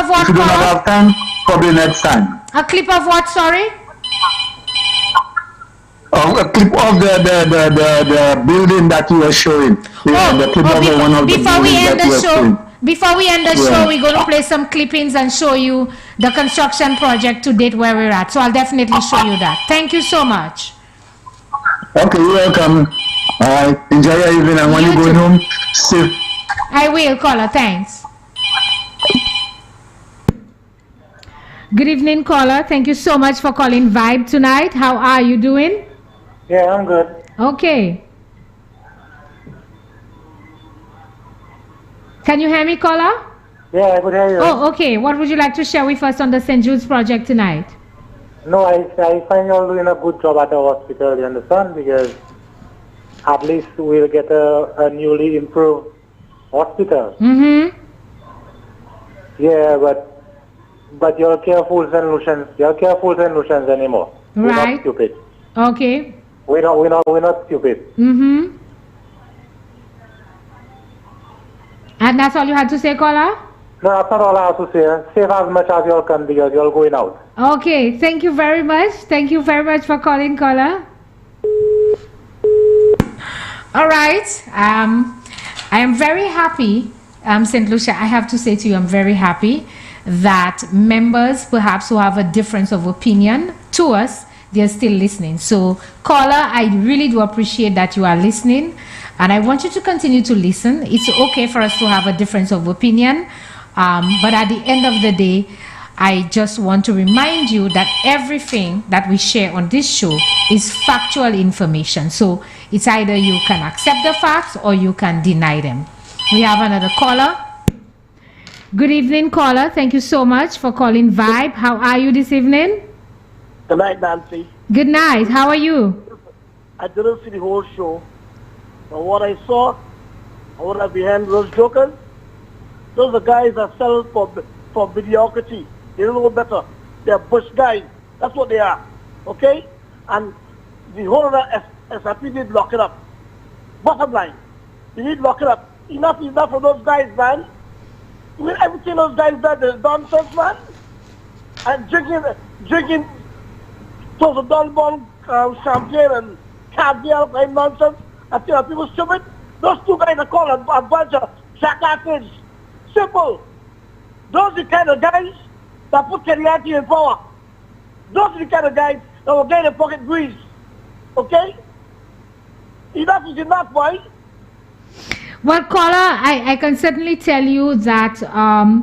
what? If you do not have time, probably next time. A clip of what, sorry? A clip of the building that you were showing. The clip of one of the buildings that you were showing. Before we end the show, we're going to play some clippings and show you the construction project to date where we're at. So I'll definitely show you that. Thank you so much. Okay, you're welcome. All right, enjoy your evening, and when you go home, safe. I will, caller. Thanks. Good evening, caller. Thank you so much for calling Vibe tonight. How are you doing? Yeah, I'm good. Okay. Can you hear me, caller? Yeah, I could hear you. Oh, okay. What would you like to share with us on the St. Jude's project tonight? No, I find you all doing a good job at the hospital, you understand? Because at least we'll get a newly improved hospital. Mm-hmm. Yeah, but you're careful St. Lucians. You're careful St. Lucians anymore. We're Right. not stupid. Okay. We're not stupid. Mm-hmm. And that's all you had to say, caller? No, that's not all I have to say. Save as much as you all can because you're going out. Okay. Thank you very much. Thank you very much for calling, caller. All right. I am very happy, St. Lucia, I have to say to you, I'm very happy that members, perhaps who have a difference of opinion to us, they're still listening. So, caller, I really do appreciate that you are listening, and I want you to continue to listen. It's okay for us to have a difference of opinion, but at the end of the day, I just want to remind you that everything that we share on this show is factual information. So it's either you can accept the facts or you can deny them. We have another caller. Good evening, caller. Thank you so much for calling Vibe. How are you this evening? Good night, Nancy. Good night. How are you? I didn't see the whole show. But what I saw, what I behind those jokers, those are guys that sell for mediocrity. They don't know better. They're bush guys. That's what they are. Okay? And the whole of that SRP need lock it up. Bottom line, you need lock it up. Enough is enough of those guys, man. I mean, everything those guys do is nonsense, man. And drinking toast of Don Bon champagne and caviar and nonsense. I tell people stupid. Those two guys are called a bunch of jackasses. Simple. Those are the kind of guys that put Kenyatta in power. Those are the kind of guys that will get in pocket grease. Okay? Enough is enough, boy. Well, caller, I can certainly tell you that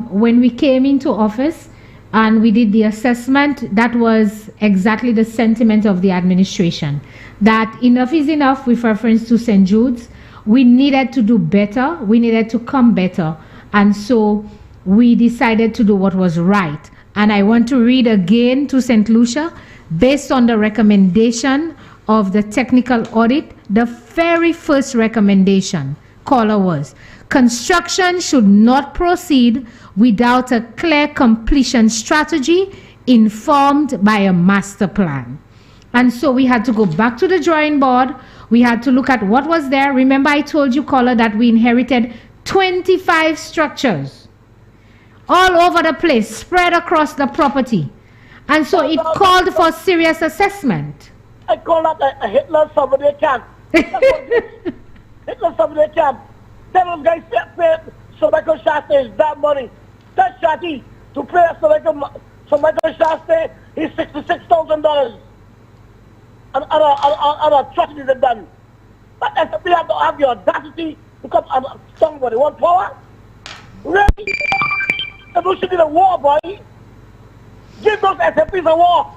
when we came into office and we did the assessment, that was exactly the sentiment of the administration. That enough is enough with reference to St. Jude's. We needed to do better. We needed to come better. And so we decided to do what was right. And I want to read again to St. Lucia, based on the recommendation of the technical audit, the very first recommendation, caller, was construction should not proceed without a clear completion strategy informed by a master plan. And so we had to go back to the drawing board. We had to look at what was there. Remember, I told you, caller, that we inherited 25 structures all over the place, spread across the property. And so it called for serious assessment. I call that a Hitler somebody camp. Hitler somebody camp. Tell those guys pay Michael Chastanet that money. That Shati to pay Michael Chastanet is $66,000. And a tragedy is done. But SFP have to have the audacity to come and somebody want power? Really? And we should be a war, boy. give those SFPs a war.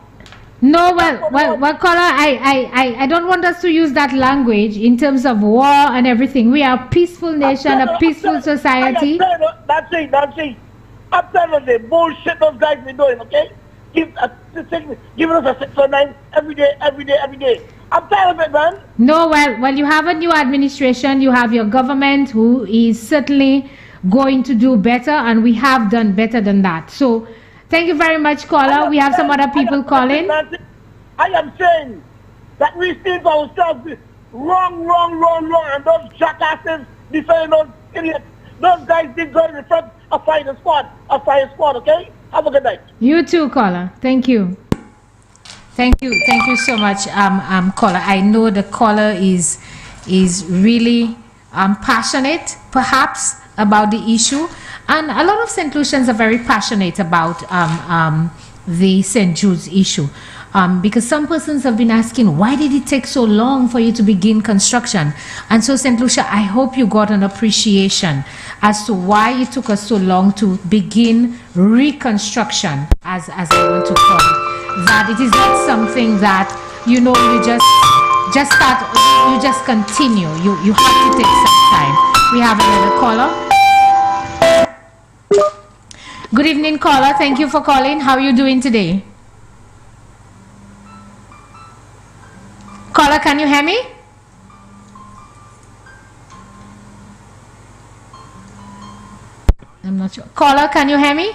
No, well, caller, I don't want us to use that language in terms of war and everything. We are a peaceful nation, a peaceful society. That's it. I'm telling you the bullshit those guys be doing, okay? Give us a 609 every day. I'm tired of it, man. No, well, you have a new administration. You have your government who is certainly going to do better, and we have done better than that. So, thank you very much, caller. We have some other people calling. I am saying that we think ourselves wrong, and those jackasses defending those idiots. Those guys did go in the front of fire squad, okay? Have a good night. You too, caller. Thank you. Thank you so much, caller. I know the caller is really passionate, perhaps, about the issue, and a lot of St. Lucians are very passionate about the St. Jude's issue, because some persons have been asking, why did it take so long for you to begin construction? And so, St. Lucia, I hope you got an appreciation as to why it took us so long to begin reconstruction, as I want to call it. That it is not something that, you know, you just start, you just continue. You have to take some time. We have another caller. Good evening, caller. Thank you for calling. How are you doing today? Caller, can you hear me? I'm not sure. Caller, can you hear me?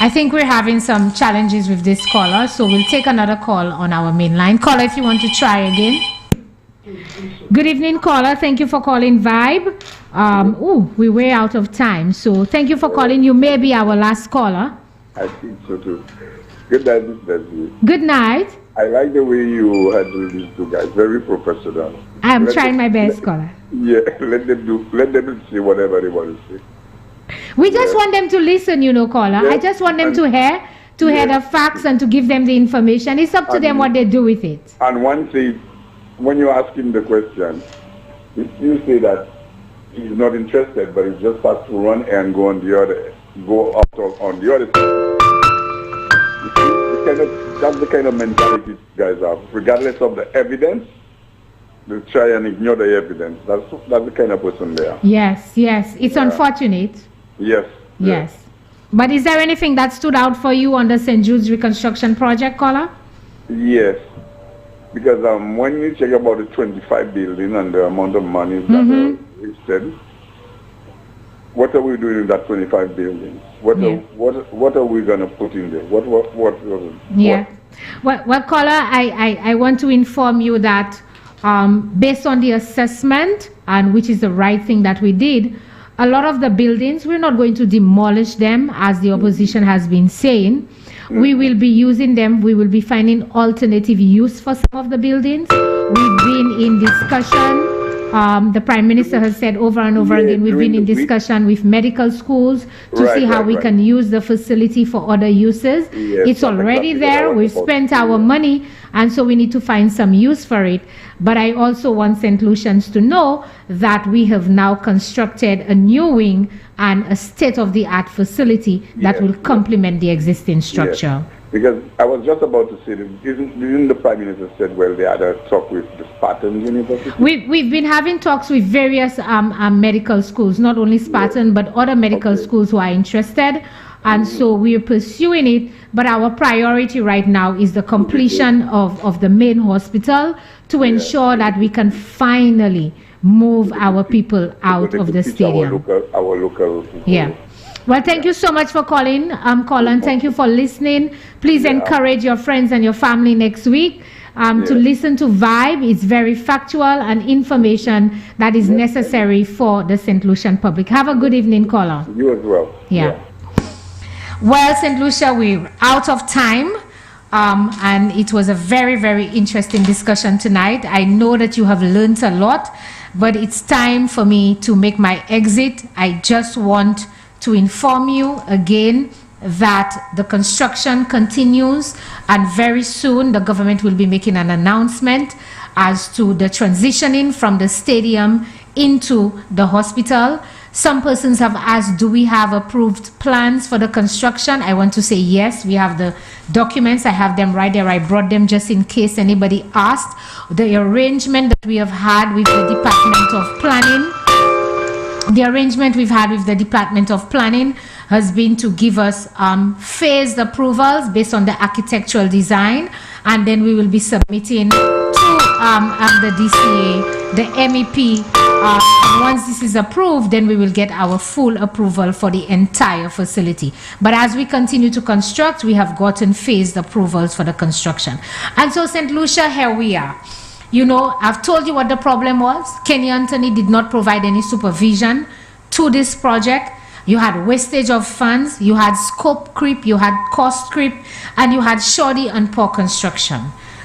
I think we're having some challenges with this caller, so we'll take another call on our main line. Caller, if you want to try again. Good evening, caller. Thank you for calling Vibe. We're way out of time, so thank you for calling. You may be our last caller. I think so too. Good night, Miss Leslie. Good night. I like the way you handle these two guys. Very professional. I'm trying my best, caller. Yeah, let them say whatever they want to say. We just want them to listen, you know, caller. I just want them to hear the facts and to give them the information. It's up to them what they do with it. And one thing, when you ask him the question, you say that he's not interested, but he just has to run and go on the other side. That's the kind of mentality guys have. Regardless of the evidence, they try and ignore the evidence. That's the kind of person they are. Yes. It's unfortunate. Yes. But is there anything that stood out for you on the St. Jude's reconstruction project, caller? Yes. Because when you check about the 25 building and the amount of money that we said, what are we doing in that 25 buildings? What are we going to put in there? What? Well, caller, I want to inform you that based on the assessment, and which is the right thing that we did, a lot of the buildings, we're not going to demolish them as the opposition has been saying. We will be using them. We will be finding alternative use for some of the buildings. We've been in discussion. The Prime Minister has said over and over again, we've been in discussion with medical schools to see how we can use the facility for other uses. It's already there. We've spent our money, and so we need to find some use for it. But I also want St. Lucians to know that we have now constructed a new wing and a state-of-the-art facility that will complement the existing structure. Because I was just about to say, didn't the Prime Minister said, well, they had a talk with the Spartan University? We've been having talks with various medical schools, not only Spartan, but other medical schools who are interested. And so we're pursuing it, but our priority right now is the completion of the main hospital to ensure that we can finally move our people out of the stadium. Our local Yeah. Well, thank you so much for calling, Colin. Thank you for listening. Please encourage your friends and your family next week to listen to Vibe. It's very factual and information that is necessary for the St. Lucian public. Have a good evening, caller. You as well. Yeah. Well, St. Lucia, we're out of time. And it was a very, very interesting discussion tonight. I know that you have learned a lot, but it's time for me to make my exit. I just want to inform you again that the construction continues, and very soon the government will be making an announcement as to the transitioning from the stadium into the hospital. Some persons have asked, do we have approved plans for the construction? I want to say yes, we have the documents. I have them right there. I brought them just in case anybody asked. The arrangement that we have had with the Department of Planning, has been to give us phased approvals based on the architectural design, and then we will be submitting to the DCA, the MEP, and once this is approved, then we will get our full approval for the entire facility. But as we continue to construct, we have gotten phased approvals for the construction. And so St. Lucia, here we are. You know, I've told you what the problem was. Kenny Anthony did not provide any supervision to this project. You had wastage of funds, you had scope creep, you had cost creep, and you had shoddy and poor construction.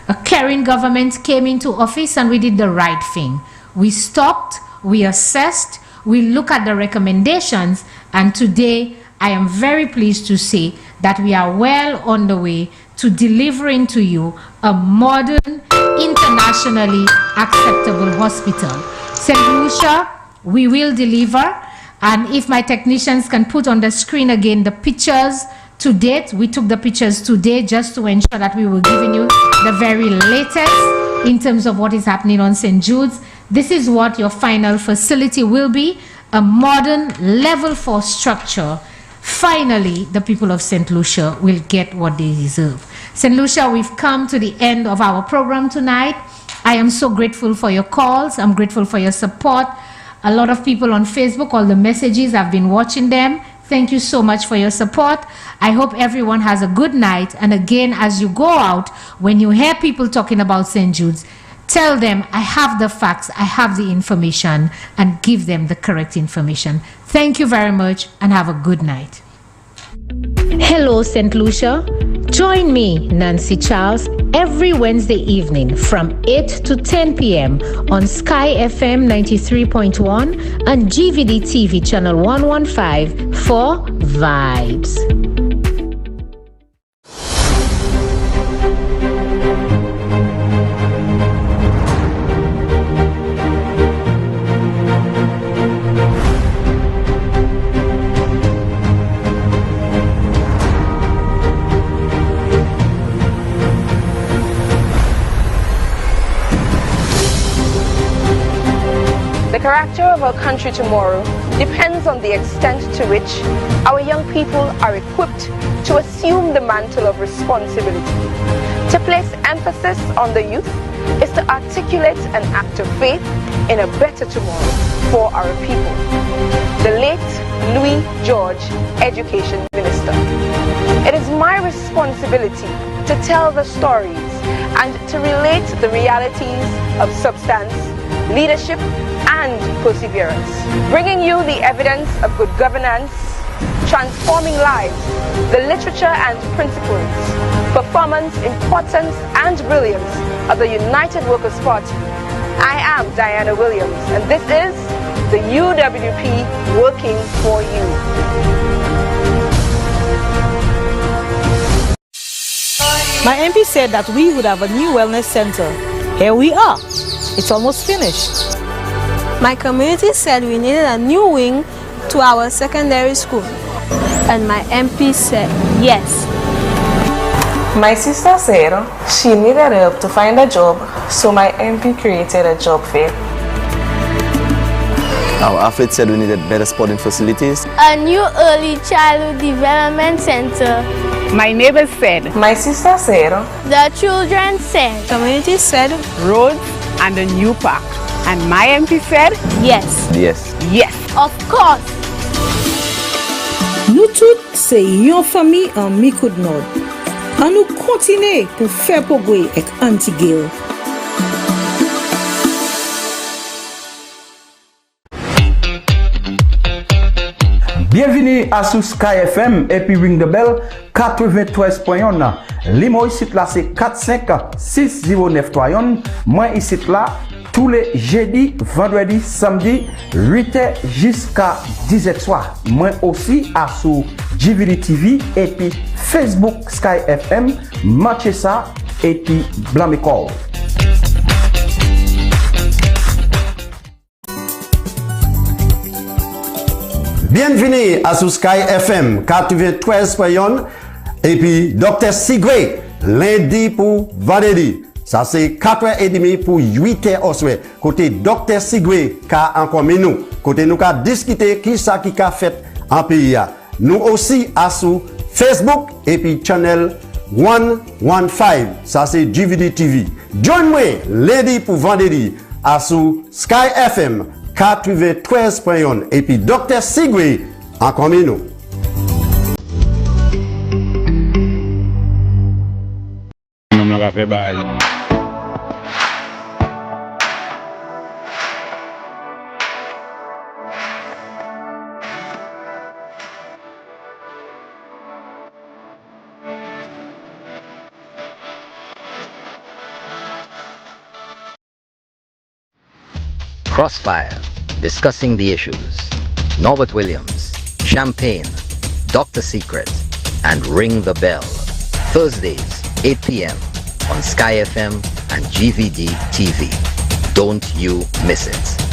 A caring government came into office and we did the right thing. We stopped, we assessed, we look at the recommendations, and today I am very pleased to say that we are well on the way to delivering to you a modern, internationally acceptable hospital. St. Lucia, we will deliver. And if my technicians can put on the screen again the pictures to date, we took the pictures today just to ensure that we were giving you the very latest in terms of what is happening on St. Jude's. This is what your final facility will be, a modern level 4 structure. Finally, the people of St. Lucia will get what they deserve. St. Lucia, we've come to the end of our program tonight. I am so grateful for your calls. I'm grateful for your support. A lot of people on Facebook, all the messages, I've been watching them. Thank you so much for your support. I hope everyone has a good night. And again, as you go out, when you hear people talking about St. Jude's, tell them, I have the facts, I have the information, and give them the correct information. Thank you very much and have a good night. Hello, St. Lucia. Join me, Nancy Charles, every Wednesday evening from 8 to 10 p.m. on Sky FM 93.1 and GVD TV channel 115 for Vibes. The character of our country tomorrow depends on the extent to which our young people are equipped to assume the mantle of responsibility. To place emphasis on the youth is to articulate an act of faith in a better tomorrow for our people. The late Louis George, Education Minister. It is my responsibility to tell the stories and to relate the realities of substance, leadership, and perseverance, bringing you the evidence of good governance, transforming lives, the literature and principles, performance, importance, and brilliance of the United Workers' Party. I am Diana Williams, and this is the UWP working for you. My MP said that we would have a new wellness center. Here we are. It's almost finished. My community said we needed a new wing to our secondary school, and my MP said yes. My sister said she needed help to find a job, so my MP created a job fair. Our athlete said we needed better sporting facilities. A new early childhood development center. My neighbors said. My sister said. The children said. Community said. Roads and a new park. And my MP said. Yes. Yes. Yes. Of course. Nous toutes, c'est yon famille en Micoud-Nord. And nous continuons pour faire progrès avec Antigale. Bienvenue à sous Sky FM et puis ring the bell 93.1. Limo ici là c'est 45-6093. Moi ici là tous les jeudis, vendredis, samedi 8h jusqu'à 10h soir. Moi aussi à sous GVD TV et puis Facebook Sky FM, matchez ça et puis blanc call. Bienvenue à sous Sky FM 93.1 et puis Dr. Sigwe lundi pour vendredi. Ça c'est 4h30 pour 8h au soir. Côté Dr. Sigwe ka encore nous. Côté nous ka discuter qui ça qui a fait en pays. Nous aussi à sous Facebook et puis channel 115. Ça c'est DVD TV. Join-moi lundi pour vendredi à sous Sky FM 93.1 et puis Dr. Sigwe encore nous. Crossfire, discussing the issues. Norbert Williams, Champagne, Dr. Secret, and Ring the Bell. Thursdays, 8 p.m. on Sky FM and GVD TV. Don't you miss it.